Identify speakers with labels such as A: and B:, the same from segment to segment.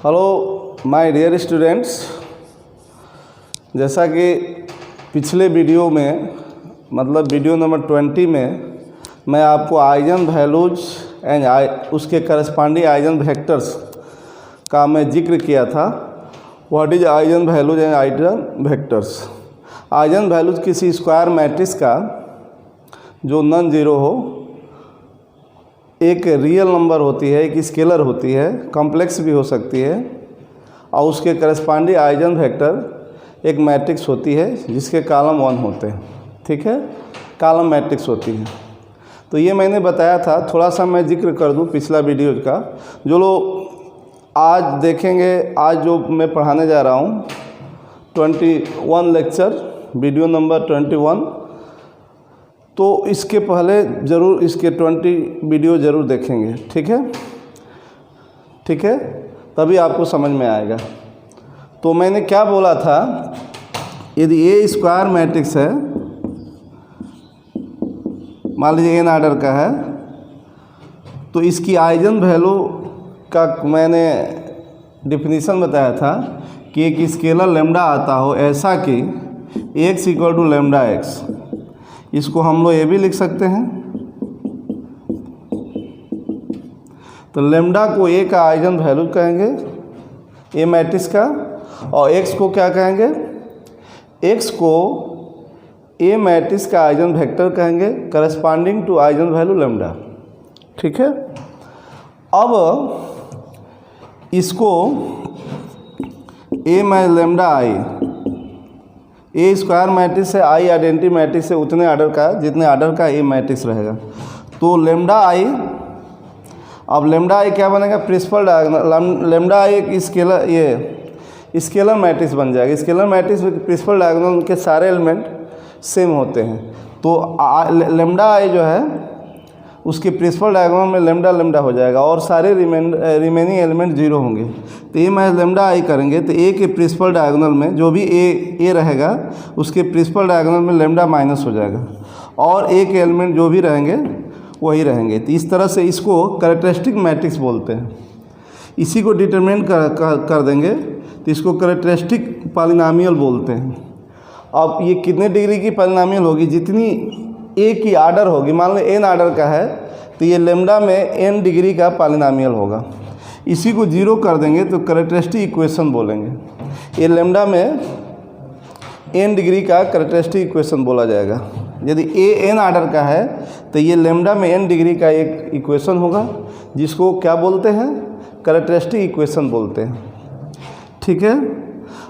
A: Hello my dear students, जैसा कि पिछले वीडियो में मतलब वीडियो नंबर 20 में मैं आपको आइजन वैल्यूज एंड उसके करस्पॉन्डिंग आइजन वेक्टर्स का मैं जिक्र किया था। What is eigen values and eigen vectors. Eigen values किसी स्क्वायर मैट्रिक्स का जो नॉन जीरो हो, एक रियल नंबर होती है, एक स्केलर होती है, कॉम्प्लेक्स भी हो सकती है, और उसके करस्पॉन्डिंग आइजन वेक्टर एक मैट्रिक्स होती है जिसके कॉलम 1 होते हैं। ठीक है, कॉलम मैट्रिक्स होती है। तो ये मैंने बताया था, थोड़ा सा मैं जिक्र कर दूं पिछला वीडियो का। जो लोग आज देखेंगे, आज जो मैं पढ़ाने जा रहा हूँ 21 लेक्चर, वीडियो नंबर 21, तो इसके पहले ज़रूर इसके 20 वीडियो ज़रूर देखेंगे। ठीक है, ठीक है, तभी आपको समझ में आएगा। तो मैंने क्या बोला था, यदि ए स्क्वायर मैट्रिक्स है, मान लीजिए एन आर्डर का है, तो इसकी आइजन वैल्यू का मैंने डिफिनीशन बताया था कि एक स्केलर लेमडा आता हो ऐसा कि x equal to lambda x. इसको हम लोग ये भी लिख सकते हैं। तो लेमडा को ए का आइजन वैल्यू कहेंगे, ए मैट्रिक्स का, और एक्स को क्या कहेंगे, एक्स को ए मैट्रिक्स का आइजन वेक्टर कहेंगे corresponding to eigen value lambda. ठीक है, अब इसको A minus lambda I, A square matrix है, आई आइडेंटिटी मैट्रिक्स है उतने आर्डर का जितने आर्डर का ए मैट्रिक्स रहेगा। तो लेमडा आई, अब लेमडा आई क्या बनेगा, प्रिंसिपल डायगोनल। लेमडा आई एक स्केलर, ये स्केलर मैट्रिक्स बन जाएगा। स्केलर मैट्रिक्स में प्रिंसिपल डायगोनल के सारे एलिमेंट सेम होते हैं। तो लेमडा आई जो है उसके प्रिंसिपल डायगोनल में लेमडा लेमडा हो जाएगा और सारे रिमेनिंग एलिमेंट जीरो होंगे। तो ये मैं लेमडा आई करेंगे तो ए के प्रिंसिपल डायगोनल में जो भी ए रहेगा उसके प्रिंसिपल डायगोनल में लेमडा माइनस हो जाएगा और ए के एलिमेंट जो भी रहेंगे वही रहेंगे। तो इस तरह से इसको कैरेक्टरिस्टिक मैट्रिक्स बोलते हैं। इसी को डिटरमिनेट कर देंगे तो इसको कैरेक्टरिस्टिक पॉलिनोमियल बोलते हैं। अब ये कितने डिग्री की पॉलिनोमियल होगी, जितनी ए की आर्डर होगी, मान लो एन आर्डर का है तो ये लेमडा में एन डिग्री का पॉलिनोमियल होगा। इसी को जीरो कर देंगे तो कैरेक्टरिस्टिक इक्वेशन बोलेंगे। ये लेमडा में एन डिग्री का कैरेक्टरिस्टिक इक्वेशन बोला जाएगा। यदि ए एन आर्डर का है तो ये लेमडा में एन डिग्री का एक इक्वेशन होगा जिसको क्या बोलते हैं, कैरेक्टरिस्टिक इक्वेशन बोलते हैं। ठीक है,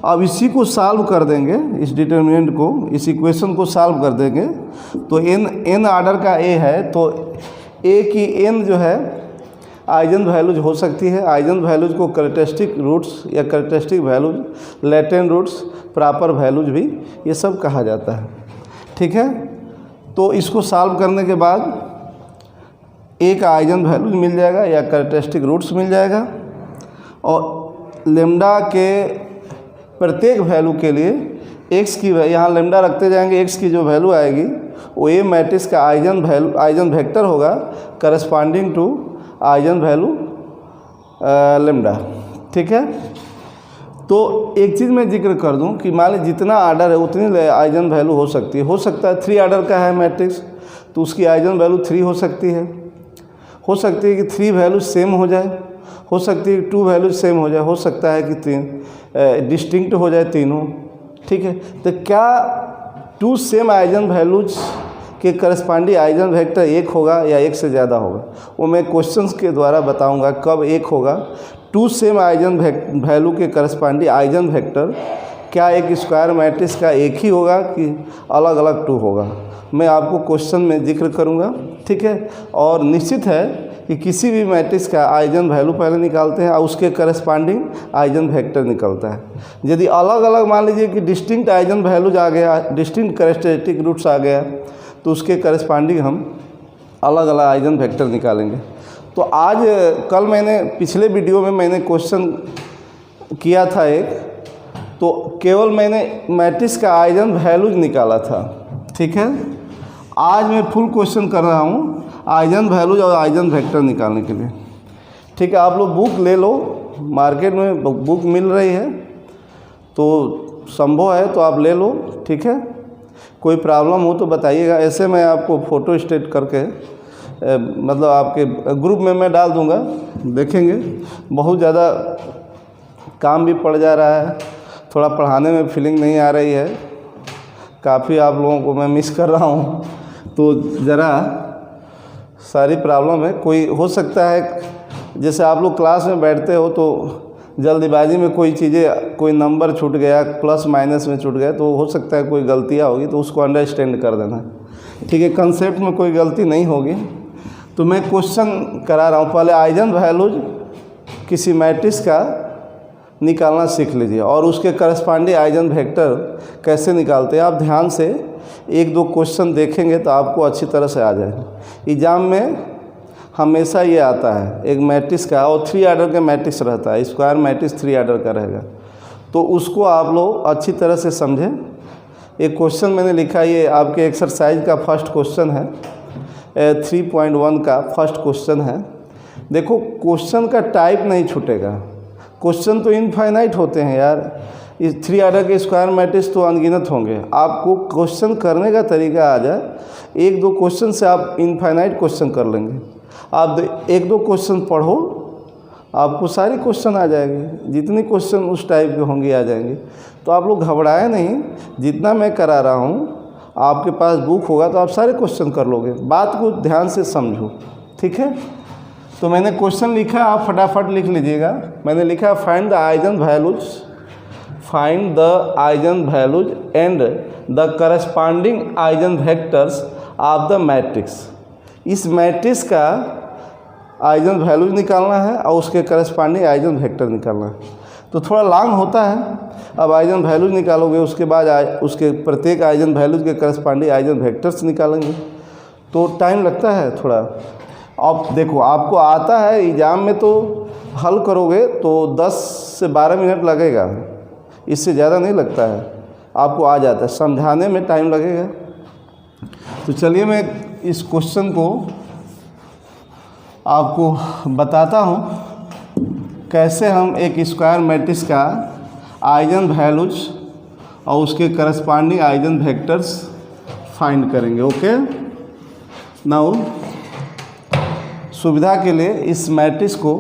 A: अब इसी को सॉल्व कर देंगे, इस डिटरमिनेंट को, इस इक्वेशन को सॉल्व कर देंगे। तो एन आर्डर का ए है तो ए की एन जो है आइजन वैल्यूज हो सकती है। आइजन वैल्यूज को कैरेक्टरिस्टिक रूट्स या characteristic values, latent roots, proper values भी ये सब कहा जाता है। ठीक है, तो इसको सॉल्व करने के बाद ए का आइजन वैल्यूज मिल जाएगा या कैरेक्टरिस्टिक रूट्स मिल जाएगा और लेमडा के प्रत्येक वैल्यू के लिए एक्स की, यहाँ लेमडा रखते जाएंगे, एक्स की जो वैल्यू आएगी वो ए मैट्रिक्स का आइजन वेक्टर होगा corresponding to eigen value lambda. ठीक है, तो एक चीज़ मैं जिक्र कर दूं कि मान लीजिए जितना आर्डर है उतनी आइजन वैल्यू हो सकती है। हो सकता है 3 आर्डर का है मैट्रिक्स तो उसकी आइजन वैल्यू 3 हो सकती है। हो सकती है कि 3 वैल्यू सेम हो जाए, हो सकती है कि 2 वैल्यू सेम हो जाए, हो सकता है कि 3 डिस्टिंक्ट हो जाए तीनों। ठीक है, तो क्या 2 सेम आइजन वैल्यूज के करस्पॉन्डिंग आइजन वेक्टर 1 होगा या 1 से ज़्यादा होगा, वो मैं क्वेश्चंस के द्वारा बताऊंगा कब 1 होगा। 2 सेम आइजन वैल्यू के करस्पॉन्डिंग आइजन वेक्टर क्या एक स्क्वायर मैट्रिक्स का एक ही होगा कि अलग अलग 2 होगा, मैं आपको क्वेश्चन में जिक्र करूंगा। ठीक है, और निश्चित है कि किसी भी मैट्रिक्स का आइजन वैल्यू पहले निकालते हैं और उसके करस्पॉन्डिंग आइजन वेक्टर निकलता है। यदि अलग अलग मान लीजिए कि डिस्टिंक्ट आइजन वैल्यूज आ गया, डिस्टिंक्ट कैरेक्टरिस्टिक रूट्स आ गया, तो उसके करस्पॉन्डिंग हम अलग अलग आइजन वेक्टर निकालेंगे। तो आज कल मैंने पिछले वीडियो में मैंने क्वेश्चन किया था एक, तो केवल मैंने मैट्रिक्स का आइजन वैल्यूज निकाला था। ठीक है, आज मैं फुल क्वेश्चन कर रहा हूँ आइजन वैल्यूज और आइजन वेक्टर निकालने के लिए। ठीक है, आप लोग बुक ले लो मार्केट में बुक मिल रही है, तो संभव है तो आप ले लो, ठीक है। कोई प्रॉब्लम हो तो बताइएगा। ऐसे मैं आपको फ़ोटो स्टेट करके मतलब आपके ग्रुप में मैं डाल दूंगा, देखेंगे। बहुत ज़्यादा काम भी पड़ जा रहा है, थोड़ा पढ़ाने में फीलिंग नहीं आ रही है, काफ़ी आप लोगों को मैं मिस कर रहा हूँ, तो ज़रा सारी प्रॉब्लम है। कोई हो सकता है जैसे आप लोग क्लास में बैठते हो तो जल्दीबाजी में कोई चीज़ें, कोई नंबर छूट गया, प्लस माइनस में छूट गया, तो हो सकता है कोई गलतियाँ होगी, तो उसको अंडरस्टैंड कर देना, ठीक है। कंसेप्ट में कोई गलती नहीं होगी। तो मैं क्वेश्चन करा रहा हूँ। पहले आइजन वैल्यूज किसी मैट्रिक्स का निकालना सीख लीजिए और उसके करस्पॉन्डिंग आइजन वेक्टर कैसे निकालते हैं। आप ध्यान से एक दो क्वेश्चन देखेंगे तो आपको अच्छी तरह से आ जाएगा। एग्जाम में हमेशा ये आता है एक मैट्रिक्स का, और 3 आर्डर का मैट्रिक्स रहता है, स्क्वायर मैट्रिक्स 3 आर्डर का रहेगा, तो उसको आप लोग अच्छी तरह से समझें। एक क्वेश्चन मैंने लिखा, ये आपके एक्सरसाइज का फर्स्ट क्वेश्चन है, 3.1 का फर्स्ट क्वेश्चन है। देखो क्वेश्चन का टाइप नहीं छूटेगा, क्वेश्चन तो इनफाइनाइट होते हैं यार। इस 3 आर्डर के स्क्वायर मैट्रिक्स तो अनगिनत होंगे। आपको क्वेश्चन करने का तरीका आ जाए, एक दो क्वेश्चन से आप इनफाइनाइट क्वेश्चन कर लेंगे। आप एक दो क्वेश्चन पढ़ो, आपको सारे क्वेश्चन आ जाएंगे, जितने क्वेश्चन उस टाइप के होंगे आ जाएंगे। तो आप लोग घबराएं नहीं, जितना मैं करा रहा हूँ, आपके पास बुक होगा तो आप सारे क्वेश्चन कर लोगे। बात को ध्यान से समझो, ठीक है। तो मैंने क्वेश्चन लिखा, आप फटाफट लिख लीजिएगा। मैंने लिखा find the eigen values, find the eigen values and the corresponding eigen vectors of the matrix. इस मैट्रिक्स का आइजन वैल्यूज निकालना है और उसके करस्पॉन्डिंग आइजन वेक्टर निकालना है। तो थोड़ा लॉन्ग होता है। अब आइजन वैल्यूज निकालोगे, उसके बाद उसके प्रत्येक आइजन वैल्यूज के करस्पॉन्डिंग आइजन वेक्टर्स निकालेंगे, तो टाइम लगता है थोड़ा। अब देखो आपको आता है, एग्ज़ाम में तो हल करोगे तो 10 से 12 मिनट लगेगा, इससे ज़्यादा नहीं लगता है, आपको आ जाता है। समझाने में टाइम लगेगा। तो चलिए मैं इस क्वेश्चन को आपको बताता हूँ कैसे हम एक स्क्वायर मैट्रिक्स का आइजन वैल्यूज और उसके करस्पॉन्डिंग आइजन वेक्टर्स फाइंड करेंगे। ओके, नाउ सुविधा के लिए इस मैट्रिक्स को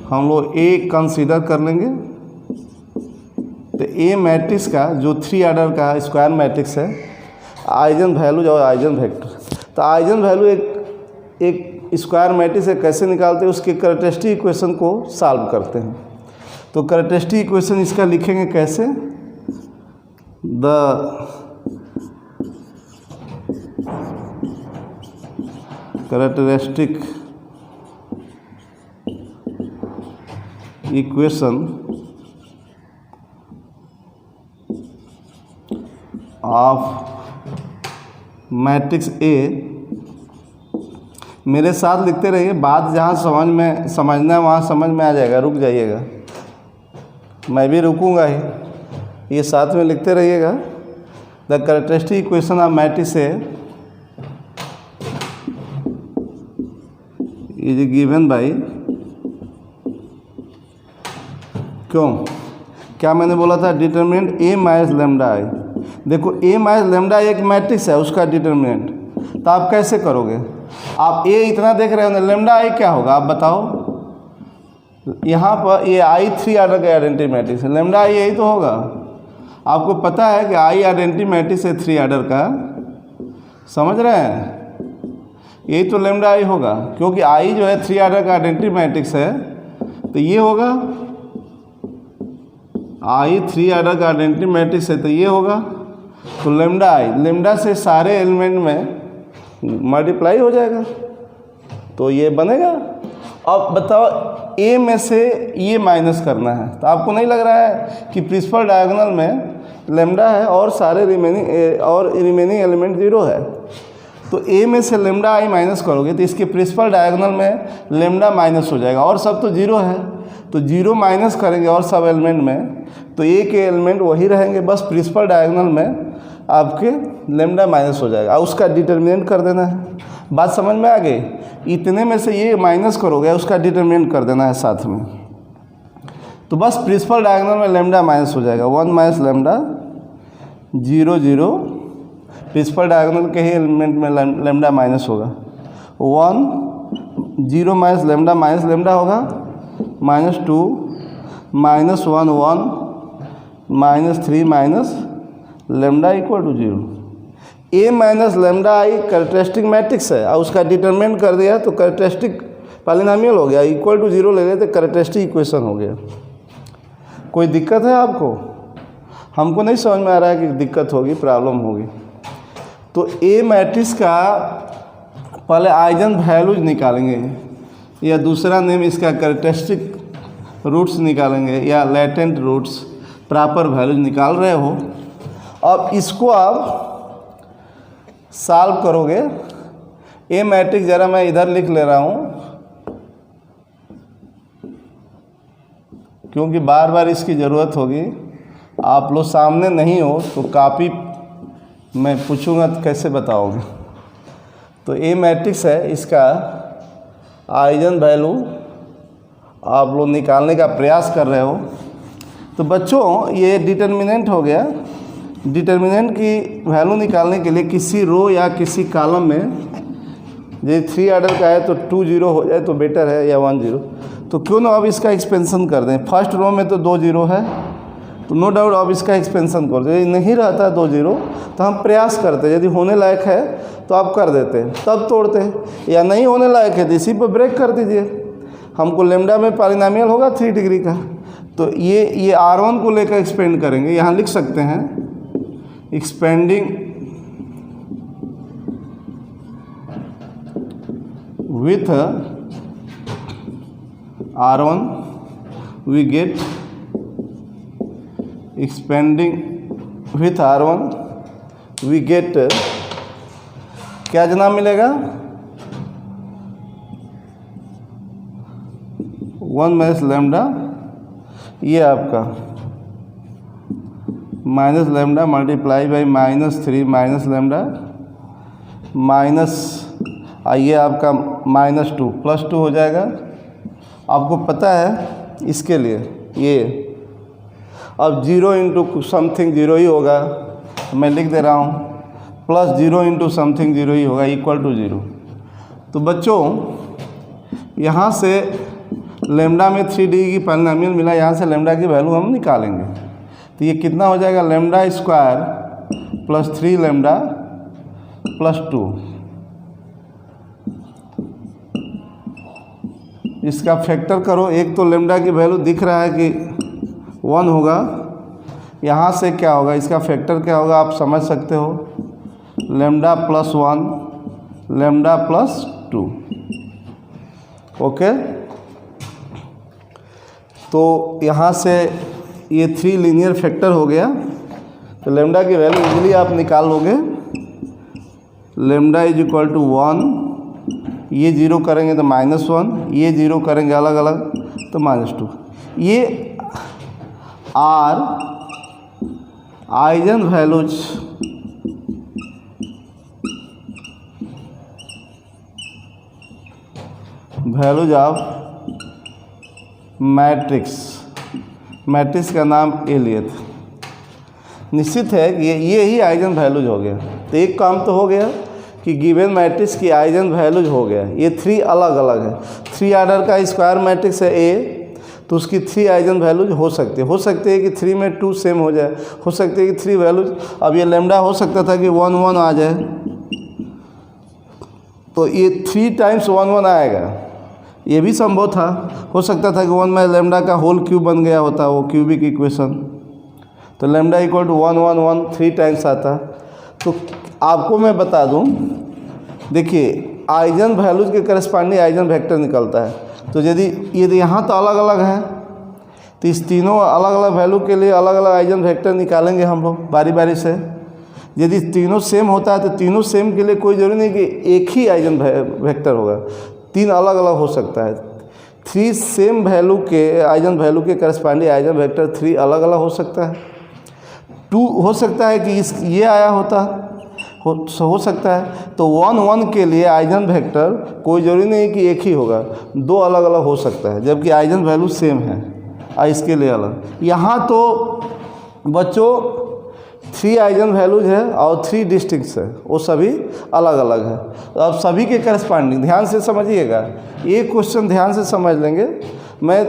A: हम लोग ए कंसीडर कर लेंगे। तो ए मैट्रिक्स का जो 3 आर्डर का स्क्वायर मैट्रिक्स है, आइजन वैल्यूज और आइजन वेक्टर। तो आइजन वैल्यू एक स्क्वायर मैट्रिक्स से कैसे निकालते हैं, उसके कैरेक्टरिस्टिक इक्वेशन को सॉल्व करते हैं। तो कैरेक्टरिस्टिक इक्वेशन इसका लिखेंगे कैसे, the characteristic equation of matrix A. मेरे साथ लिखते रहिए, बात जहाँ समझना है वहाँ समझ में आ जाएगा, रुक जाइएगा, मैं भी रुकूंगा ही, ये साथ में लिखते रहिएगा। The characteristic equation of matrix A is given by, क्यों, क्या मैंने बोला था, डिटरमिनेंट ए माइनस लेमडा आई। देखो ए माइनस लेमडा एक मैट्रिक्स है, उसका डिटरमिनेंट, तो आप कैसे करोगे। आप ए इतना देख रहे हो ना, लेमडा आई क्या होगा आप बताओ। यहाँ पर ये आई 3 आर्डर का आइडेंटिटी मैट्रिक्स है, लेमडा आई यही तो होगा। आपको पता है कि आई आइडेंटिटी मैट्रिक्स है 3 आर्डर का, समझ रहे हैं, यही तो लेमडा आई होगा, क्योंकि आई जो है 3 आर्डर का आइडेंटिटी मैट्रिक्स है, तो ये होगा आई 3 आर्डर का आइडेंटिटी मैट्रिक्स है, तो ये होगा। तो लेमडा आई, लेमडा से सारे एलिमेंट में मल्टीप्लाई हो जाएगा, तो ये बनेगा। अब बताओ ए में से ये माइनस करना है, तो आपको नहीं लग रहा है कि प्रिंसिपल डायगोनल में लेमडा है और सारे रिमेनिंग एलिमेंट 0 है। तो ए में से लेमडा आई माइनस करोगे तो इसके प्रिंसिपल डायगोनल में लेमडा माइनस हो जाएगा, और सब तो 0 है, तो 0 माइनस करेंगे और सब एलिमेंट में, तो ए के एलिमेंट वही रहेंगे, बस प्रिंसिपल डायगोनल में आपके लेमडा माइनस हो जाएगा, और उसका डिटरमिनेंट कर देना है। बात समझ में आ गई। इतने में से ये माइनस करोगे, उसका डिटरमिनेंट कर देना है साथ में। तो बस प्रिंसिपल डायगोनल में लेमडा माइनस हो जाएगा, 1 माइनस लेमडा 0 0। प्रिंसिपल डायगोनल के ही एलिमेंट में लेमडा माइनस होगा, 1 0 माइनस लेमडा होगा -2 -1 1 -3 minus lambda equal to 0। A minus lambda I characteristic matrix है और उसका डिटरमिनेंट कर दिया तो कैरेक्टरिस्टिक पॉलिनोमियल हो गया, इक्वल टू 0 ले लेते कैरेक्टरिस्टिक इक्वेशन हो गया। कोई दिक्कत है आपको? हमको नहीं समझ में आ रहा है कि दिक्कत होगी, प्रॉब्लम होगी। तो ए मैट्रिक्स का पहले आइजन वैल्यूज निकालेंगे, या दूसरा नेम इसका कैरेक्टरिस्टिक रूट्स निकालेंगे, या लेटेंट रूट्स, प्रॉपर वैल्यूज निकाल रहे हो। अब इसको आप सॉल्व करोगे। ए मैट्रिक्स ज़रा मैं इधर लिख ले रहा हूँ क्योंकि बार बार इसकी ज़रूरत होगी। आप लोग सामने नहीं हो तो कॉपी मैं पूछूंगा तो कैसे बताओगे। तो ए मैट्रिक्स है, इसका आइजन वैल्यू आप लोग निकालने का प्रयास कर रहे हो। तो बच्चों ये डिटर्मिनेंट हो गया। डिटर्मिनेंट की वैल्यू निकालने के लिए किसी रो या किसी कॉलम में, ये 3 ऑर्डर का है तो 2 0 हो जाए तो बेटर है, या 1 0। तो क्यों ना अब इसका एक्सपेंशन कर दें। फर्स्ट रो में तो 2 0 है तो नो डाउट अब इसका एक्सपेंशन कर दो। यदि नहीं रहता 2 0 तो हम प्रयास करते, यदि होने लायक है तो आप कर देते, तब तोड़ते, या नहीं होने लायक है तो इसी पर ब्रेक कर दीजिए। हमको लेमडा में पॉलिनोमियल होगा 3 डिग्री का, तो ये R1 को लेकर एक्सपेंड करेंगे। यहाँ लिख सकते हैं expanding with R1 we get expanding with R1 we get क्या जनाब मिलेगा 1 माइनस लेमडा, ये आपका minus lambda multiply by -3 minus lambda minus आइए आपका -2 +2 हो जाएगा। आपको पता है इसके लिए ये अब 0 इंटू समथिंग 0 ही होगा, मैं लिख दे रहा हूँ +0 इंटू समथिंग 0 ही होगा इक्वल टू 0। तो बच्चों यहाँ से लेमडा में 3 डिग्री की पॉलिनोमियल मिला, यहाँ से लेमडा की वैल्यू हम निकालेंगे। तो ये कितना हो जाएगा लेमडा स्क्वायर +3 लेमडा +2। इसका फैक्टर करो, एक तो लेमडा की वैल्यू दिख रहा है कि 1 होगा, यहाँ से क्या होगा इसका फैक्टर क्या होगा आप समझ सकते हो, लेमडा +1 लेमडा +2। ओके, तो यहाँ से ये 3 लीनियर फैक्टर हो गया। तो लेमडा की वैल्यू इजीली आप निकाल लोगे। लेमडा इज इक्वल टू 1, ये 0 करेंगे तो -1, ये 0 करेंगे अलग अलग तो -2। ये are eigen values of matrix का नाम ए लिए थे। निश्चित है कि ये ही आइजन वैल्यूज हो गया। तो एक काम तो हो गया कि गिवन मैट्रिक्स की आइजन वैल्यूज हो गया। ये 3 अलग अलग है। 3 ऑर्डर का स्क्वायर मैट्रिक्स है ए, तो उसकी 3 आइजन वैल्यूज हो सकते हैं कि 3 में 2 सेम हो जाए, हो सकते हैं कि 3 वैल्यूज। अब ये लेमडा हो सकता था कि 1 1 आ जाए, तो ये 3 टाइम्स 1 1 आएगा, ये भी संभव था। हो सकता था कि 1 में लेमडा का होल क्यूब बन गया होता, वो क्यूबिक इक्वेशन। तो लेमडा इक्वल टू 1 1 1 3 टाइम्स आता। तो आपको मैं बता दूं, देखिए आइजन वैल्यूज के करस्पॉन्डिंग आइजन वेक्टर निकलता है। तो यदि यहाँ तो अलग अलग है तो इस तीनों अलग अलग वैल्यू के लिए अलग अलग आइजन वेक्टर निकालेंगे हम लोग बारी बारी से। यदि तीनों सेम होता है तो तीनों सेम के लिए कोई ज़रूरी नहीं कि एक ही आइजन वेक्टर होगा, 3 अलग अलग हो सकता है। 3 सेम वैल्यू के आइजन वैल्यू के करस्पॉन्डिंग आइजन वेक्टर 3 अलग अलग हो सकता है। 2 हो सकता है कि ये आया होता, हो सकता है। तो 1 1 के लिए आइजन वेक्टर कोई ज़रूरी नहीं कि एक ही होगा, 2 अलग अलग हो सकता है, जबकि आइजन वैल्यू सेम है। इसके लिए अलग। यहाँ तो बच्चों 3 आइजन वैल्यूज है और 3 डिस्टिंक्ट्स है, वो सभी अलग अलग है। तो अब सभी के करस्पॉन्डिंग ध्यान से समझिएगा, एक क्वेश्चन ध्यान से समझ लेंगे। मैं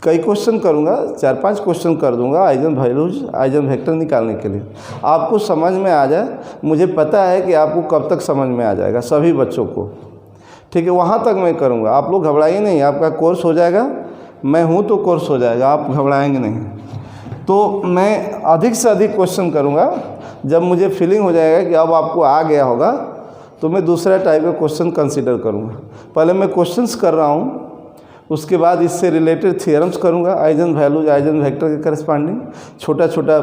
A: कई क्वेश्चन करूँगा, 4-5 क्वेश्चन कर दूंगा आइजन वैल्यूज आइजन वेक्टर निकालने के लिए, आपको समझ में आ जाए। मुझे पता है कि आपको कब तक समझ में आ जाएगा सभी बच्चों को, ठीक है। वहाँ तक मैं करूँगा, आप लोग घबराइए नहीं, आपका कोर्स हो जाएगा, मैं हूँ तो कोर्स हो जाएगा, आप घबराएंगे नहीं। तो मैं अधिक से अधिक क्वेश्चन करूँगा, जब मुझे फीलिंग हो जाएगा कि अब आपको आ गया होगा तो मैं दूसरा टाइप का क्वेश्चन कंसीडर करूँगा। पहले मैं क्वेश्चंस कर रहा हूँ, उसके बाद इससे रिलेटेड थियरम्स करूँगा, आइजन वैल्यूज आइजन वेक्टर के करस्पॉन्डिंग छोटा छोटा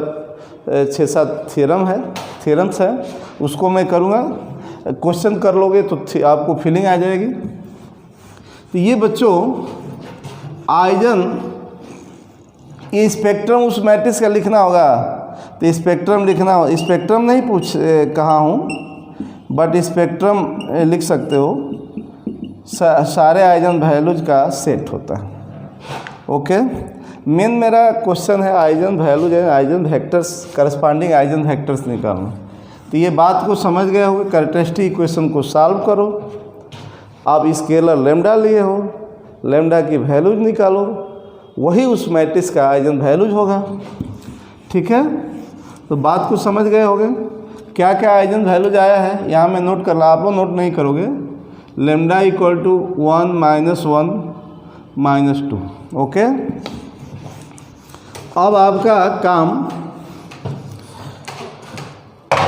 A: 6-7 थियरम्स है, उसको मैं करूँगा। क्वेश्चन कर लोगे तो आपको फीलिंग आ जाएगी। तो ये बच्चों आइजन, ये स्पेक्ट्रम उस मैट्रिक्स का लिखना होगा, तो स्पेक्ट्रम लिखना हो, स्पेक्ट्रम नहीं कहा हूँ, बट स्पेक्ट्रम लिख सकते हो, सारे आइजन वैल्यूज का सेट होता है। ओके, मेन मेरा क्वेश्चन है eigen values and eigen vectors, corresponding eigen vectors निकालना। तो ये बात को समझ गए होगे। कैरेक्टरिस्टिक इक्वेशन को सॉल्व करो, आप स्केलर लेमडा लिए हो, लेमडा की वैल्यूज निकालो, वही उस मैट्रिक्स का आइजन वैल्यूज होगा, ठीक है। तो बात को समझ गए होगे, क्या क्या आइजन वैल्यूज आया है यहाँ मैं नोट कर रहा, आप लोग नोट नहीं करोगे। Lambda equal to 1 -1 -2। ओके, अब आपका काम,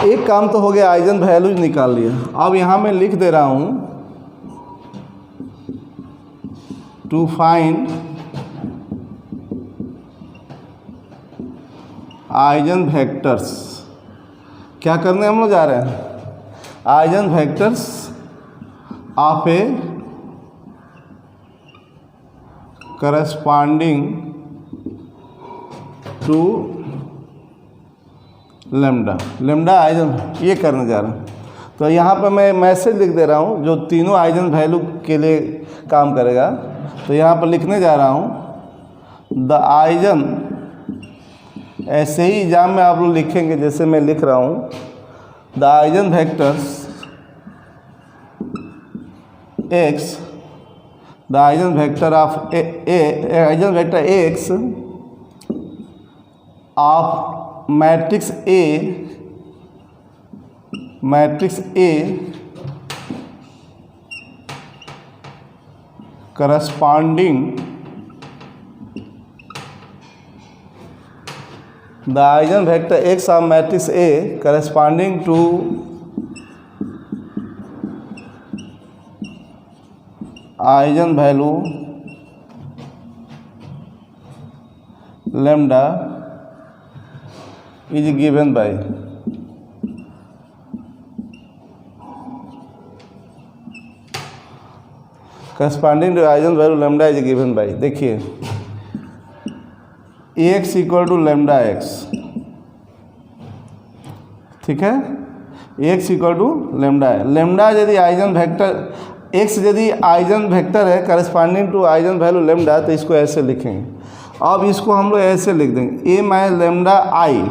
A: एक काम तो हो गया, आइजन वैल्यूज निकाल लिया। अब यहाँ मैं लिख दे रहा हूँ टू फाइंड आइजन वेक्टर्स। क्या करने हम लोग जा रहे हैं, eigen vectors of A corresponding to lambda, lambda eigen, ये करने जा रहा हूँ। तो यहाँ पर मैं मैसेज लिख दे रहा हूँ जो तीनों आइजन वैल्यू के लिए काम करेगा। तो यहाँ पर लिखने जा रहा हूँ द आइजन, ऐसे ही एग्जाम में आप लोग लिखेंगे जैसे मैं लिख रहा हूँ, the eigen vectors x, the eigen vector of eigen vector x of matrix A corresponding, the eigenvector x of matrix A corresponding to eigenvalue lambda is given by corresponding to eigenvalue lambda is given by, देखिए x equal to lambda x, ठीक है, x equal to lambda है। Lambda यदि eigen vector, x यदि eigen vector है corresponding to eigen value lambda, तो इसको ऐसे लिखेंगे। अब इसको हम लोग ऐसे लिख देंगे a माइनस लेमडा आई,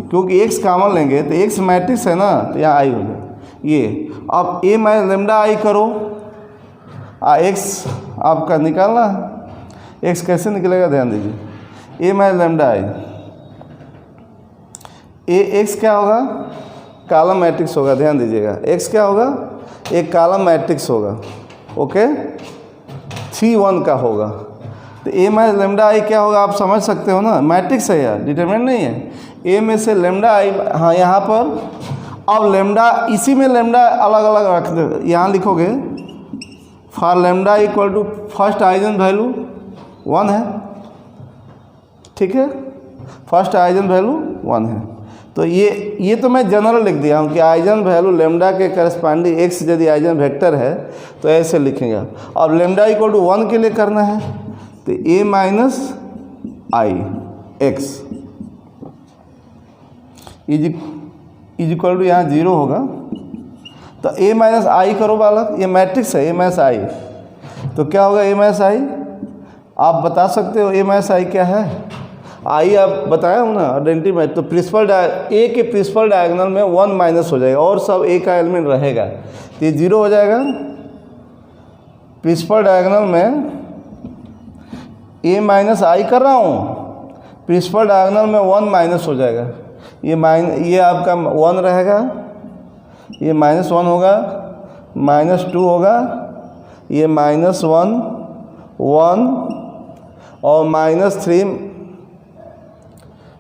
A: क्योंकि x कॉमन लेंगे तो x मैट्रिक्स है ना, तो यहाँ आई हो जाए ये। अब a माइनस लेमडा आई करो, x आपका निकालना है, x कैसे निकलेगा ध्यान दीजिए, a minus lambda I, x क्या होगा, कॉलम मैट्रिक्स होगा, ध्यान दीजिएगा, x क्या होगा, एक कॉलम मैट्रिक्स होगा, ओके, 3 1 का होगा। तो a माइनस लेमडा आई क्या होगा, आप समझ सकते हो ना, मैट्रिक्स है यार, डिटरमिनेंट नहीं है। a में से लेमडा आई, हाँ यहाँ पर, अब लेमडा, इसी में लेमडा अलग अलग रख दे, यहाँ लिखोगे for lambda equal to first eigen value 1 है, ठीक है, फर्स्ट आइजन वैल्यू 1 है। तो ये तो मैं जनरल लिख दिया हूँ कि आइजन वैल्यू लेमडा के करस्पॉन्डिंग x यदि आइजन वेक्टर है तो ऐसे लिखेंगे। अब लेमडा इक्वल टू 1 के लिए करना है तो a minus I x is is equal to यहाँ 0 होगा। तो a माइनस आई करो बालक, ये मैट्रिक्स है a माइनस आई, तो क्या होगा a माइनस आई? आप बता सकते हो a माइनस आई क्या है? आई आप बताया हूँ ना आइडेंटिटी मैट्रिक्स। तो प्रिंसिपल ए के प्रिंसिपल डायगोनल में 1 माइनस हो जाएगा और सब ए का एलिमेंट रहेगा, तो ये 0 हो जाएगा। प्रिंसिपल डायगोनल में ए माइनस आई कर रहा हूँ, प्रिंसिपल डायगोनल में 1 माइनस हो जाएगा। ये आपका 1 रहेगा, ये -1 होगा, -2 होगा, ये -1 1 और -3।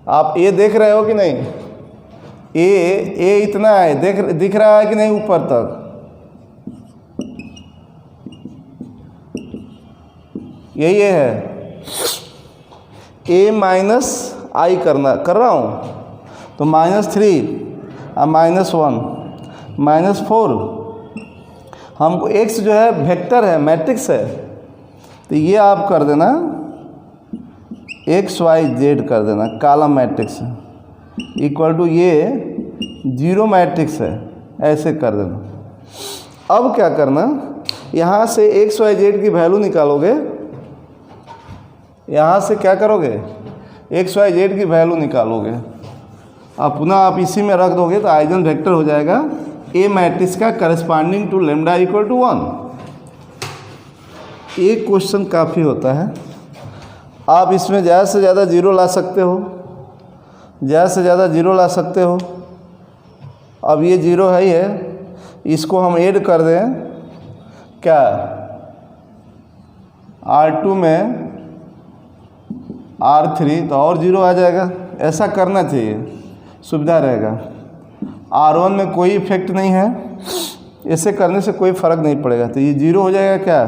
A: आप ये देख रहे हो कि नहीं? ए इतना है, दिख रहा है कि नहीं ऊपर तक? यही है a माइनस आई कर रहा हूँ, तो -3 और -1 -4। हमको x जो है वेक्टर है, मैट्रिक्स है, तो ये आप कर देना x y z कर देना, कॉलम मैट्रिक्स इक्वल टू ये 0 मैट्रिक्स है, ऐसे कर देना। अब क्या करना, यहाँ से x y z की वैल्यू निकालोगे, यहाँ से क्या करोगे, x y z की वैल्यू निकालोगे, अब पुनः आप इसी में रख दोगे तो आइगन वेक्टर हो जाएगा ए मैट्रिक्स का corresponding to lambda equal to 1। एक क्वेश्चन काफ़ी होता है, आप इसमें ज़्यादा से ज़्यादा 0 ला सकते हो, ज़्यादा से ज़्यादा 0 ला सकते हो। अब ये 0 है ही है, इसको हम ऐड कर दें क्या, R2 में R3, तो और 0 आ जाएगा। ऐसा करना चाहिए, सुविधा रहेगा। R1 में कोई इफेक्ट नहीं है, ऐसे करने से कोई फ़र्क नहीं पड़ेगा। तो ये 0 हो जाएगा क्या,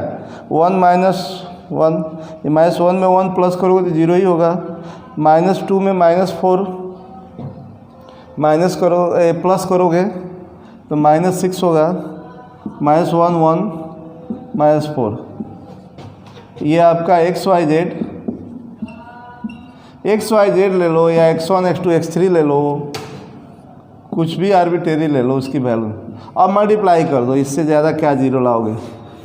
A: 1 -1, ये -1 में 1 प्लस करोगे तो 0 ही होगा। -2 में -4 माइनस करो, प्लस करोगे तो -6 होगा, -1 1 -4। ये आपका एक्स वाई जेड ले लो या x1 x2 x3 ले लो, कुछ भी आर्बिट्रेरी ले लो उसकी वैल्यू। अब मल्टीप्लाई कर दो, इससे ज़्यादा क्या 0 लाओगे,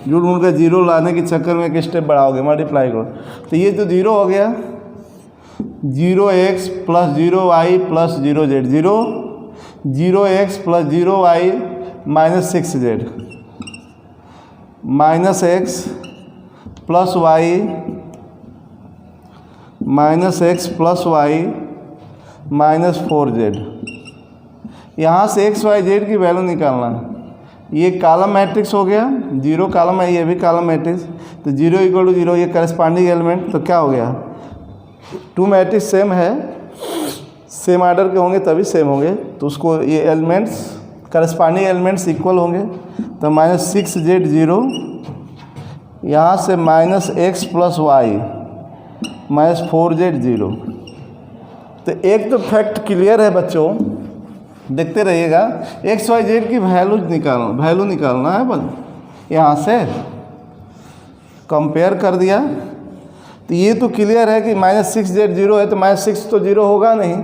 A: झूठ मूठ का 0 लाने के चक्कर में एक स्टेप बढ़ाओगे, मल्टीप्लाई करो तो ये तो 0 हो गया। 0x + 0y + 0z, 0x + 0y - 6z, -x + y -x + y -4z। यहाँ से x y z की वैल्यू निकालना है। ये कॉलम मैट्रिक्स हो गया, 0 कॉलम है, ये भी कॉलम मैट्रिक्स, तो 0 = 0, ये करस्पॉन्डिंग एलिमेंट, तो क्या हो गया, 2 मैट्रिक्स सेम है, सेम आर्डर के होंगे तभी सेम होंगे, तो उसको ये एलिमेंट्स करस्पॉन्डिंग एलिमेंट्स इक्वल होंगे। तो -6z 0, यहाँ से -x + y -4z 0। तो एक तो फैक्ट क्लियर है बच्चों, देखते रहिएगा। x y z की वैल्यू निकालना है, बस यहाँ से कंपेयर कर दिया तो ये तो क्लियर है कि -6z 0 है, तो -6 तो 0 होगा नहीं,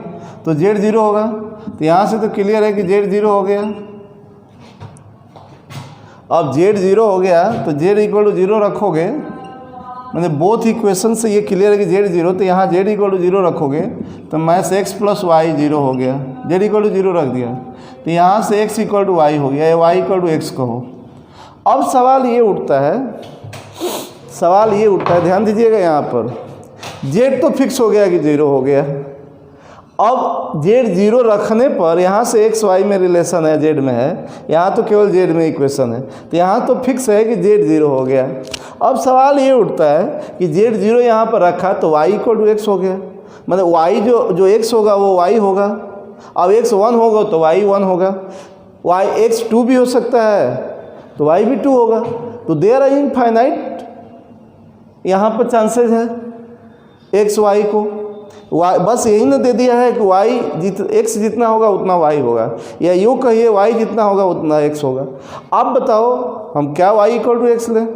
A: तो z 0 होगा। तो यहाँ से तो क्लियर है कि z 0 हो गया। अब z 0 हो गया तो z = 0 रखोगे, मैंने बोथ इक्वेशन से ये क्लियर है कि z 0, तो यहाँ z = 0 रखोगे तो -x + y 0 हो गया, z = 0 रख दिया, तो यहाँ से x = y हो गया, y = x कहो। अब सवाल ये उठता है, ध्यान दीजिएगा, यहाँ पर z तो फिक्स हो गया कि 0 हो गया। अब z 0 रखने पर यहाँ से x y में रिलेशन है, z में है, यहाँ तो केवल z में इक्वेशन है, तो यहाँ तो फिक्स है कि z 0 हो गया। अब सवाल ये उठता है कि z 0 यहाँ पर रखा तो y = x हो गया, मतलब y जो x होगा वो y होगा। अब x 1 होगा तो y 1 होगा, x 2 भी हो सकता है तो y भी 2 होगा। तो देयर आर इनफाइनाइट यहाँ पर चांसेस है x y को, बस यही ना दे दिया है कि x जितना होगा उतना y होगा, या यूँ कहिए y जितना होगा उतना x होगा। अब बताओ हम क्या y = x लें,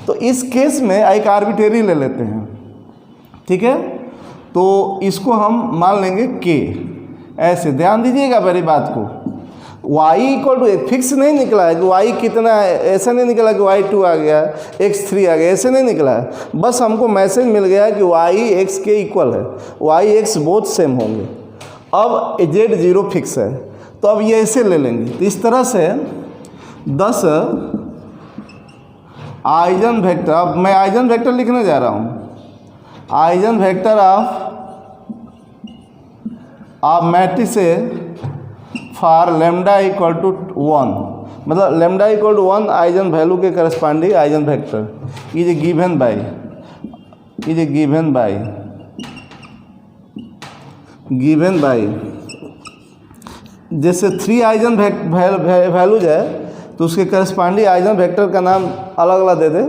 A: तो इस केस में एक आर्बिट्रेरी ले लेते हैं, ठीक है। तो इसको हम मान लेंगे k, ऐसे ध्यान दीजिएगा मेरी बात को। y इक्वल टू फिक्स नहीं निकला है कि y कितना है, ऐसा नहीं निकला कि y2 आ गया, x3 आ गया, ऐसे नहीं निकला है। बस हमको मैसेज मिल गया कि y x के इक्वल है, y x बोथ सेम होंगे। अब z0 फिक्स है, तो अब ये ऐसे ले लेंगे। तो इस तरह से 10 आइजन वेक्टर, अब मैं आइजन वेक्टर लिखने जा रहा हूँ, eigen vector of matrix for lambda equal to 1, मतलब lambda equal to 1 eigen value के corresponding eigen vector is given by जैसे 3 आइजन वैल्यूज है तो उसके करस्पॉन्डिंग आइजन वेक्टर का नाम अलग अलग दे दे।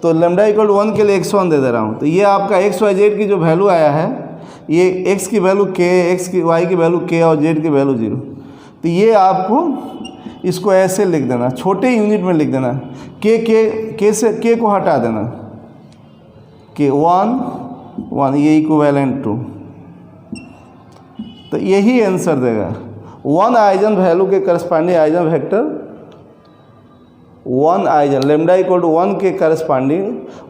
A: तो लेमडा इक्वल टू 1 के लिए x1 दे दे रहा हूँ। तो ये आपका x y z की जो वैल्यू आया है, ये x की वैल्यू k, x की y की वैल्यू k और z की वैल्यू 0। तो ये आपको इसको ऐसे लिख देना, छोटे यूनिट में लिख देना, k से k को हटा देना, k 1 ये इक्विवेलेंट टू। तो यही आंसर देगा 1 आइजन वैल्यू के corresponding eigen vector, 1 eigen lambda equal to 1 के करस्पॉन्डिंग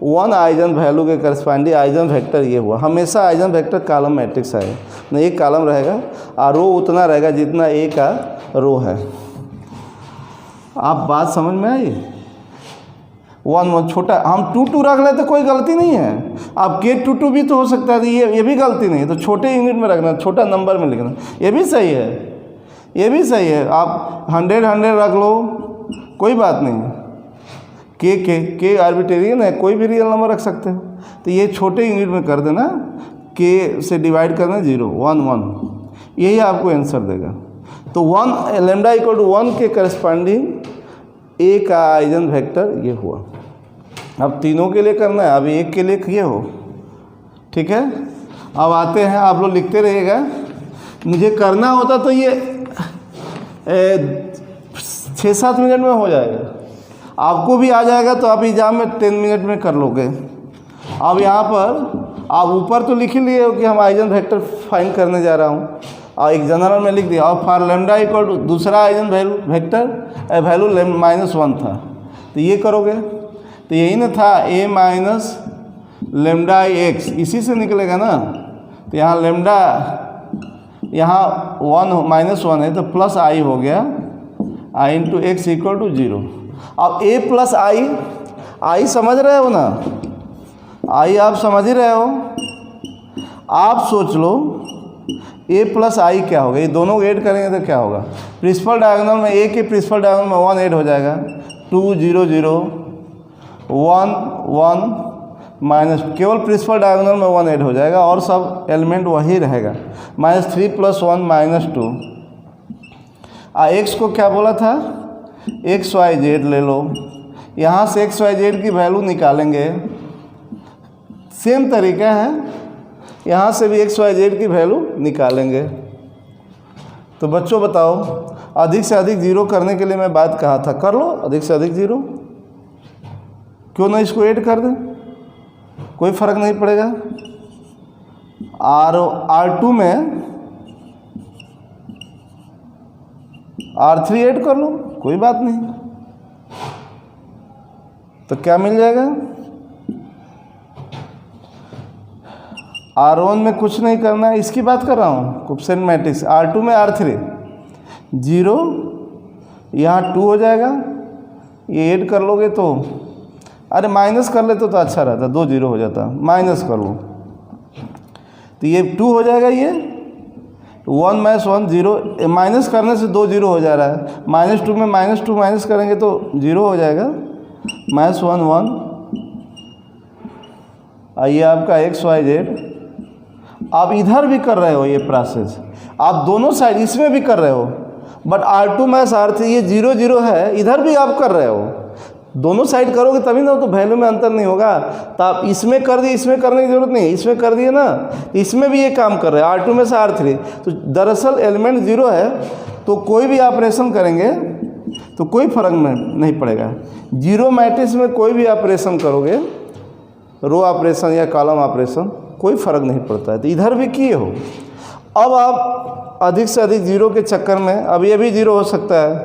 A: 1 आइजन वैल्यू के करस्पॉन्डिंग आइजन वेक्टर ये हुआ। हमेशा आइजन वेक्टर कॉलम मैट्रिक्स है, न एक कॉलम रहेगा और रो उतना रहेगा जितना ए का रो है। आप बात समझ में आई? 1 छोटा हम 2 रख लेते, कोई गलती नहीं है। आप k2 भी तो हो सकता है, ये भी गलती नहीं है। तो छोटे यूनिट में रखना, छोटा नंबर में लिखना, ये भी सही है, ये भी सही है। आप 100 रख लो, कोई बात नहीं। के आर्बिट्रेरियन है, कोई भी रियल नंबर रख सकते हो। तो ये छोटे यूनिट में कर देना, के से डिवाइड करना 0 1 1, यही आपको आंसर देगा। तो 1 लेमडा इक्वल टू 1 के करस्पॉन्डिंग ए का आइजन वेक्टर ये हुआ। अब तीनों के लिए करना है, अभी एक के लिए किए हो, ठीक है। अब आते हैं, आप लोग लिखते रहिएगा। मुझे करना होता तो ये 6-7 मिनट में हो जाएगा, आपको भी आ जाएगा। तो आप एग्जाम में 10 मिनट में कर लोगे। अब यहाँ पर आप ऊपर तो लिख ही लिए हो कि हम आइजन वेक्टर फाइंड करने जा रहा हूँ, और एक जनरल में लिख दिया। और फॉर लेमडा इक्वल टू दूसरा आइजन वेक्टर वैल्यू -1 था, तो ये करोगे तो यही ना था a माइनस लेमडा x, इसी से निकलेगा ना। तो यहाँ लेमडा यहाँ 1 है, तो प्लस i हो गया, i into x equal to 0। अब a प्लस i समझ रहे हो ना, i आप समझ ही रहे हो। आप सोच लो a प्लस i क्या होगा, ये दोनों को ऐड करेंगे तो क्या होगा। प्रिंसिपल डायगोनल में a के प्रिंसिपल डायगोनल में 1 ऐड हो जाएगा, 2 0 0 1 1 माइनस, केवल प्रिंसिपल डायगोनल में 1 ऐड हो जाएगा और सब एलिमेंट वही रहेगा। -3 + 1 -2। x को क्या बोला था, x y z ले लो। यहाँ से x y z की वैल्यू निकालेंगे, सेम तरीका है, यहाँ से भी x y z की वैल्यू निकालेंगे। तो बच्चों बताओ, अधिक से अधिक 0 करने के लिए मैं बात कहा था, कर लो अधिक से अधिक 0, क्यों ना इसको ऐड कर दें, कोई फ़र्क नहीं पड़ेगा। R2 में R3 ऐड कर लो, कोई बात नहीं। तो क्या मिल जाएगा, R1 में कुछ नहीं करना है, इसकी बात कर रहा हूँ, कोएफिशिएंट मैट्रिक्स। R2 में R3 0, यहाँ 2 हो जाएगा, ये ऐड कर लोगे तो, अरे माइनस कर लेते तो अच्छा रहता, 2 0 हो जाता, माइनस कर लो तो ये 2 हो जाएगा, ये 1 - 1 0, माइनस करने से 2 0 हो जा रहा है। -2 में -2 माइनस करेंगे तो 0 हो जाएगा, -1 1। ये आपका x y z। आप इधर भी कर रहे हो ये प्रोसेस, आप दोनों साइड इसमें भी कर रहे हो, बट R2 - R3 ये 0 0 है, इधर भी आप कर रहे हो। दोनों साइड करोगे तभी ना, तो वैल्यू में अंतर नहीं होगा। तो आप इसमें कर दिए, इसमें करने की ज़रूरत नहीं, इसमें कर दिए ना, इसमें भी ये काम कर रहे हैं। R2 में से R3, तो दरअसल एलिमेंट 0 है, तो कोई भी ऑपरेशन करेंगे तो कोई फर्क नहीं पड़ेगा। 0 मैट्रिक्स में कोई भी ऑपरेशन करोगे, रो ऑपरेशन या कॉलम ऑपरेशन, कोई फ़र्क नहीं पड़ता है। तो इधर भी किए हो, अब आप अधिक से अधिक जीरो के चक्कर में, अब ये भी जीरो हो सकता है,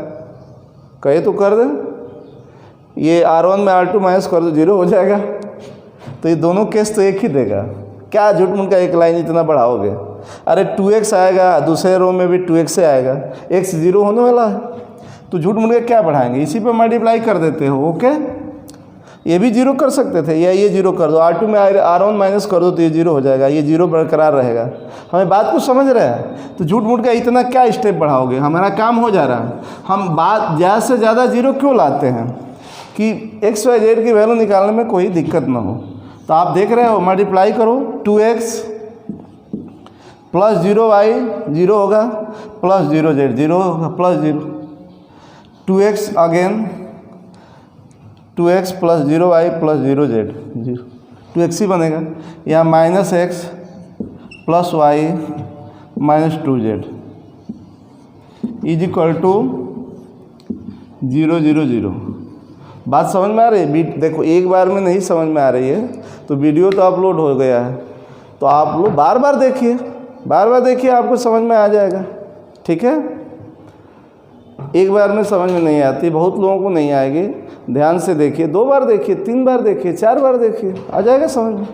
A: कहे तो कर दें, ये R1 में R2 माइनस कर दो, जीरो हो जाएगा। तो ये दोनों केस तो एक ही देगा, क्या झूठ मूठ का एक लाइन इतना बढ़ाओगे। अरे 2x आएगा, दूसरे रो में भी 2x से आएगा, x जीरो होने वाला है, तो झूठ मूठ का क्या बढ़ाएंगे, इसी पे मल्टीप्लाई कर देते हो। ओके, ये भी जीरो कर सकते थे, या ये जीरो कर दो, R2 में R1 माइनस कर दो तो ये जीरो हो जाएगा, ये जीरो बरकरार रहेगा। हमें बात को समझ रहे हैं, तो झूठ मूठ का इतना क्या स्टेप बढ़ाओगे, हमारा काम हो जा रहा है। हम बात ज़्यादा से ज़्यादा जीरो क्यों लाते हैं कि x y z की वैल्यू निकालने में कोई दिक्कत ना हो। तो आप देख रहे हो, मल्टीप्लाई करो, 2x प्लस 0y जीरो होगा, प्लस 0z जीरो होगा, plus 0, 2x again 2x plus 0y plus 0z, 2x ही बनेगा। यहाँ minus x plus y minus 2z is equal to 0 0 0। बात समझ में आ रही है? देखो, एक बार में नहीं समझ में आ रही है तो वीडियो तो अपलोड हो गया है, तो आप लोग बार बार देखिए, बार बार देखिए, आपको समझ में आ जाएगा। ठीक है, एक बार में समझ में नहीं आती, बहुत लोगों को नहीं आएगी, ध्यान से देखिए, 2 बार देखिए, 3 बार देखिए, 4 बार देखिए, आ जाएगा समझ में।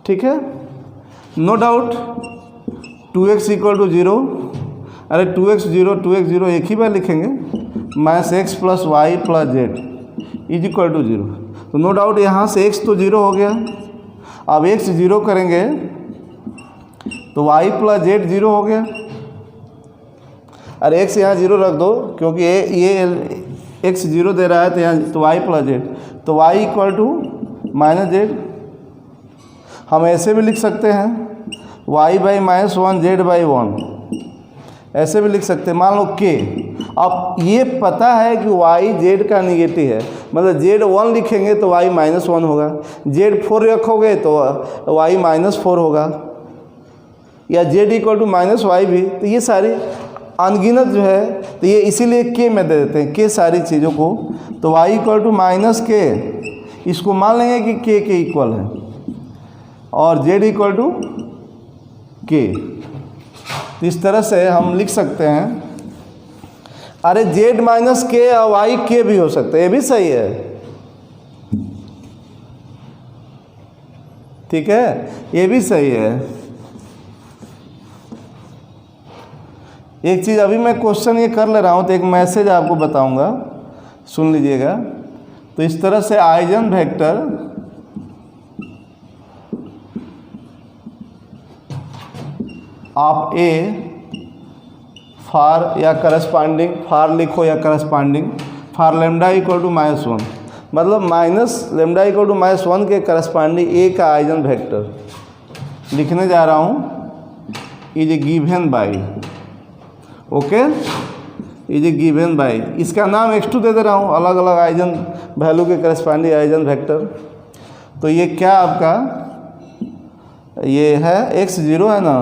A: ठीक है, no doubt. 2x equal to 0, अरे 2x 0 एक ही बार लिखेंगे, minus x plus y plus z is equal to 0। तो नो डाउट यहाँ से x तो 0 हो गया, अब x 0 करेंगे तो y प्लस जेड 0 हो गया। अरे x यहाँ 0 रख दो, क्योंकि ये x 0 दे रहा है, तो यहाँ तो y प्लस जेड, तो y equal to minus z. हम ऐसे भी लिख सकते हैं, y by minus 1 z by 1, ऐसे भी लिख सकते हैं। मान लो k, अब ये पता है कि y z का निगेटिव है, मतलब z 1 लिखेंगे तो y माइनस 1 होगा, z 4 रखोगे तो y माइनस 4 होगा, या z equal to minus y भी। तो ये सारी अनगिनत जो है, तो ये इसीलिए k में दे देते हैं, k सारी चीज़ों को। तो y equal to minus k, इसको मान लेंगे कि k के इक्वल है, और z इक्वल टू k। तो इस तरह से हम लिख सकते हैं। अरे z माइनस k और y k भी हो सकता है, ये भी सही है। ठीक है, ये भी सही है। एक चीज़ अभी मैं क्वेश्चन ये कर ले रहा हूँ, तो एक मैसेज आपको बताऊंगा, सुन लीजिएगा। तो इस तरह से आइजन वेक्टर आप A फार या करस्पॉन्डिंग, फार लिखो या corresponding, for lambda equal to minus 1, मतलब minus lambda equal to minus 1 के करस्पॉन्डिंग A का आइजन वेक्टर लिखने जा रहा हूँ, is a given by, okay, is a given by, इसका नाम x2 दे दे रहा हूँ, अलग अलग आइजन वैल्यू के करस्पॉन्डिंग आइजन वेक्टर। तो ये क्या आपका, ये है x0 है ना,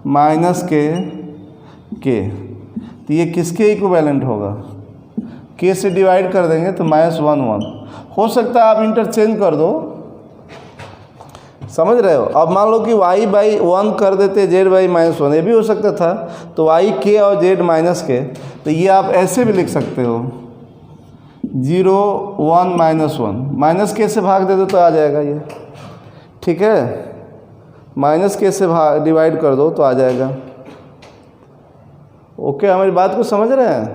A: माइनस के, तो ये किसके इक्विवेलेंट होगा, k से डिवाइड कर देंगे तो माइनस 1 1 हो सकता है, आप इंटरचेंज कर दो, समझ रहे हो। अब मान लो कि y बाई 1 कर देते, z बाई माइनस 1, ये भी हो सकता था। तो y k और z माइनस के, तो ये आप ऐसे भी लिख सकते हो, 0 1 माइनस 1, माइनस के से भाग दे दो तो आ जाएगा ये। ठीक है, माइनस के से भाग डिवाइड कर दो तो आ जाएगा। ओके, हमारी बात को समझ रहे हैं,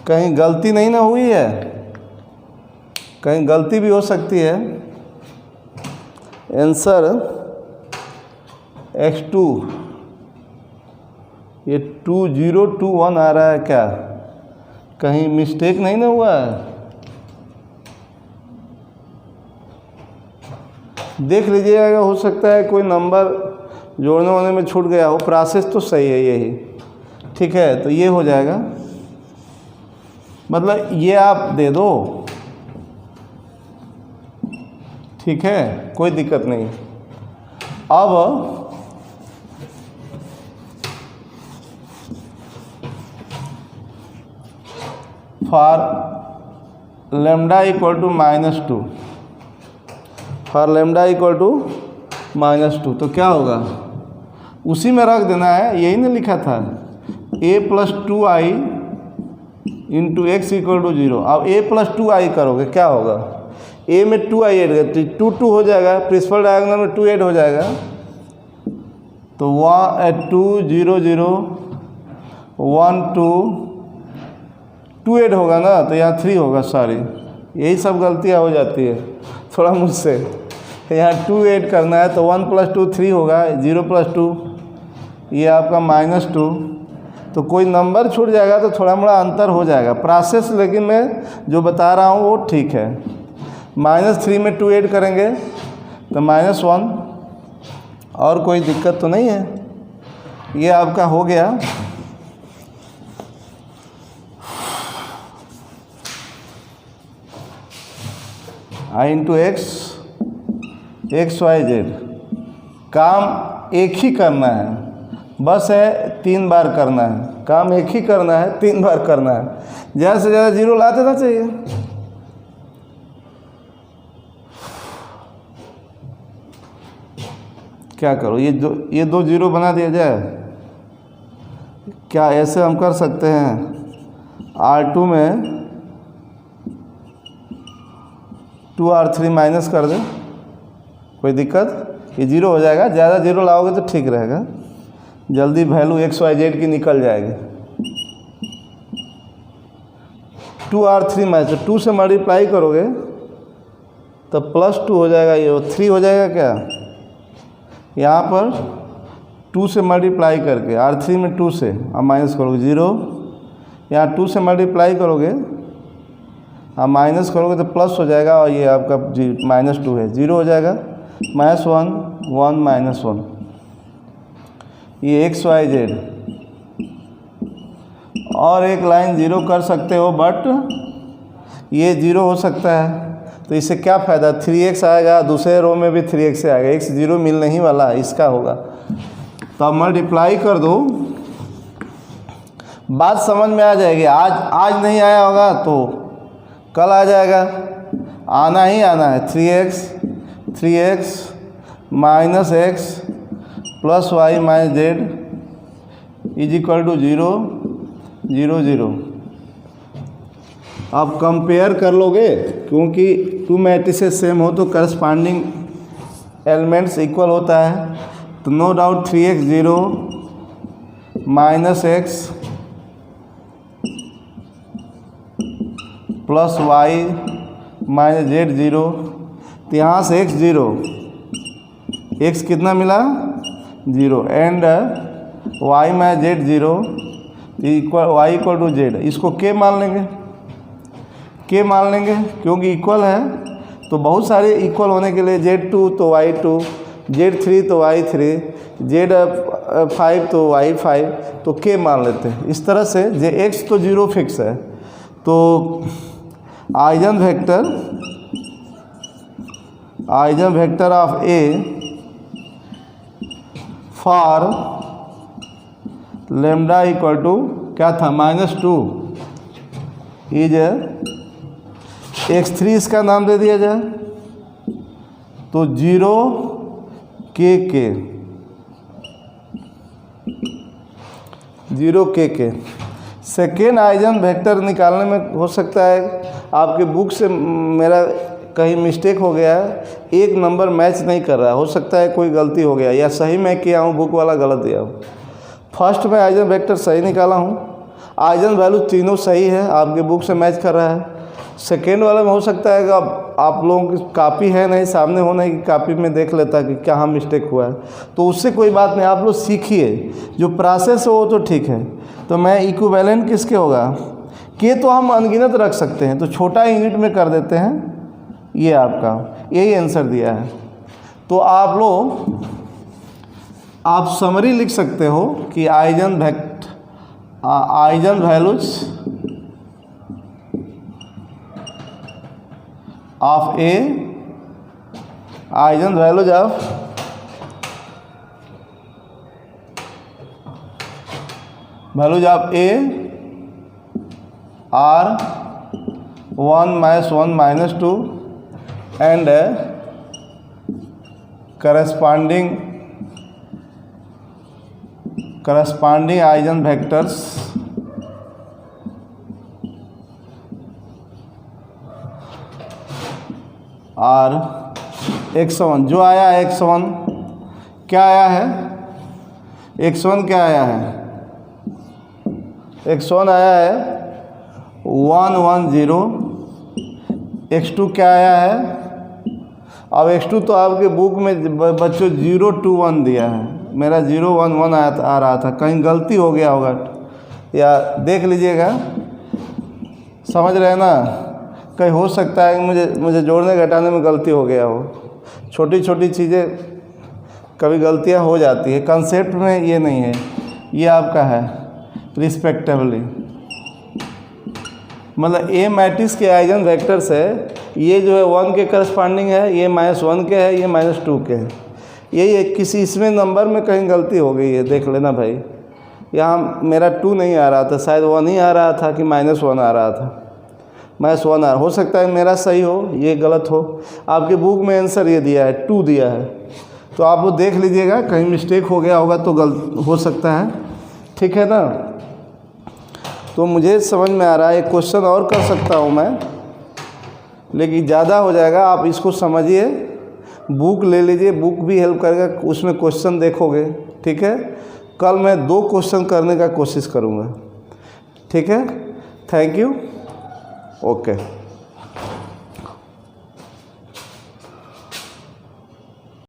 A: कहीं गलती नहीं ना हुई है, कहीं गलती भी हो सकती है। आंसर x2, ये 2 0 2 1 आ रहा है क्या, कहीं मिस्टेक नहीं ना हुआ है? देख लीजिएगा, हो सकता है कोई नंबर जोड़ने होने में छूट गया हो, प्रोसेस तो सही है यही। ठीक है, तो ये हो जाएगा, मतलब ये आप दे दो, ठीक है, कोई दिक्कत नहीं। अब for lambda equal to minus 2, for lambda equal to -2, तो क्या होगा, उसी में रख देना है, यही ना लिखा था a + 2i into x equal to 0। अब a + 2i करोगे क्या होगा, a में 2i ऐड करते 2 हो जाएगा, प्रिंसिपल डायगोनल में 2 ऐड हो जाएगा, तो 2 0 0 1 2 2 ऐड होगा ना, तो यहाँ 3 होगा। सॉरी, यही सब गलतियाँ हो जाती है थोड़ा मुझसे। यहाँ 2 ऐड करना है तो 1 + 2 3 होगा, 0 + 2 ये आपका -2, तो कोई नंबर छूट जाएगा तो थोड़ा मोड़ा अंतर हो जाएगा प्रोसेस, लेकिन मैं जो बता रहा हूँ वो ठीक है। -3 में 2 ऐड करेंगे तो -1, और कोई दिक्कत तो नहीं है। ये आपका हो गया। I × x y z, काम एक ही करना है, बस है 3 बार करना है, काम एक ही करना है, 3 बार करना है, ज़्यादा से ज़्यादा 0 ला देना चाहिए। क्या करो, ये दो 0 बना दिया जाए, क्या ऐसे हम कर सकते हैं, R2 में 2R3 माइनस कर दें, कोई दिक्कत, ये 0 हो जाएगा, ज़्यादा 0 लाओगे तो ठीक रहेगा, जल्दी वैल्यू XYZ की निकल जाएगी। 2R3 माइनस 2 से मल्टीप्लाई करोगे तो +2 हो जाएगा, ये 3 हो जाएगा क्या, यहाँ पर 2 से मल्टीप्लाई करके R3 में 2 से अब माइनस करोगे 0, यहाँ 2 से मल्टीप्लाई करोगे अब माइनस करोगे तो प्लस हो जाएगा, और ये आपका -2 है, 0 हो जाएगा, -1 1 -1, ये XYZ। और एक लाइन 0 कर सकते हो, बट ये 0 हो सकता है, तो इससे क्या फ़ायदा, 3x आएगा, दूसरे रो में भी 3x आएगा, x 0 मिल नहीं वाला, इसका होगा। तो अब मल्टीप्लाई कर दो, बात समझ में आ जाएगी। आज नहीं आया होगा तो कल आ जाएगा, आना ही आना है। 3x minus x plus y minus z is equal to 0 0 0। आप कंपेयर कर लोगे, क्योंकि 2 मैट्रिसेस सेम हो तो करस्पॉन्डिंग एलिमेंट्स इक्वल होता है, तो no doubt 3x 0 minus x plus y minus z 0, तो यहाँ से x 0, x कितना मिला 0, and y minus z 0 equal y equal to z, इसको k मान लेंगे, क्योंकि इक्वल है, तो बहुत सारे इक्वल होने के लिए z2 तो y2, z3 तो y3, z5 तो y5, तो k मान लेते हैं। इस तरह से x तो 0 फिक्स है, तो eigen vector of A for lambda equal to क्या था, -2 इज x3, इसका नाम दे दिया जाए तो 0 k। सेकेंड आइजन वेक्टर निकालने में हो सकता है आपके बुक से मेरा कहीं मिस्टेक हो गया है, एक नंबर मैच नहीं कर रहा है, हो सकता है कोई गलती हो गया, या सही मैं किया हूँ, बुक वाला गलत दिया हूँ। फर्स्ट में आइजन वेक्टर सही निकाला हूँ, आइजन वैल्यू तीनों सही है, आपके बुक से मैच कर रहा है। सेकेंड वाला में हो सकता है कि आप लोगों की कापी है नहीं सामने, होने की कापी में देख लेता कि कहाँ मिस्टेक हुआ है, तो उससे कोई बात नहीं, आप लोग सीखिए, जो प्रोसेस हो वो तो ठीक है। तो मैं इक्विवेलेंट किसके होगा, के तो हम अनगिनत रख सकते हैं, तो छोटा यूनिट में कर देते हैं, ये आपका यही आंसर दिया है। तो आप लोग आप समरी लिख सकते हो कि eigen values of A, eigen values of A are 1 -1 -2 and corresponding eigen vectors are x1 जो आया है x1 क्या आया है, x1 क्या आया है, x1 आया है 1 1 0, x2 क्या आया है, अब x2 तो आपके बुक में बच्चों 0 2 1 दिया है, मेरा 0 1 1 आ रहा था, कहीं गलती हो गया होगा या देख लीजिएगा, समझ रहे हैं ना, कहीं हो सकता है कि मुझे जोड़ने घटाने में गलती हो गया हो, छोटी छोटी चीज़ें कभी गलतियां हो जाती है, कंसेप्ट में ये नहीं है, ये आपका है रिस्पेक्टिवली, मतलब ए मैट्रिक्स के आइगन वेक्टर्स है, ये जो है 1 के करस्पॉन्डिंग है, ये -1 के है, ये -2 के है, यही किसी इसमें नंबर में कहीं गलती हो गई है, देख लेना भाई, यहाँ मेरा 2 नहीं आ रहा था, शायद 1 ही आ रहा था कि -1 आ रहा था, -1 हो सकता है मेरा सही हो, ये गलत हो, आपके बुक में आंसर ये दिया है 2 दिया है, तो आप वो देख लीजिएगा, कहीं मिस्टेक हो गया होगा तो गलत हो सकता है, ठीक है ना। तो मुझे समझ में आ रहा है, एक क्वेश्चन और कर सकता हूँ मैं, लेकिन ज़्यादा हो जाएगा, आप इसको समझिए, बुक ले लीजिए, बुक भी हेल्प करेगा, उसमें क्वेश्चन देखोगे, ठीक है। कल मैं 2 क्वेश्चन करने का कोशिश करूँगा, ठीक है। Thank you, okay.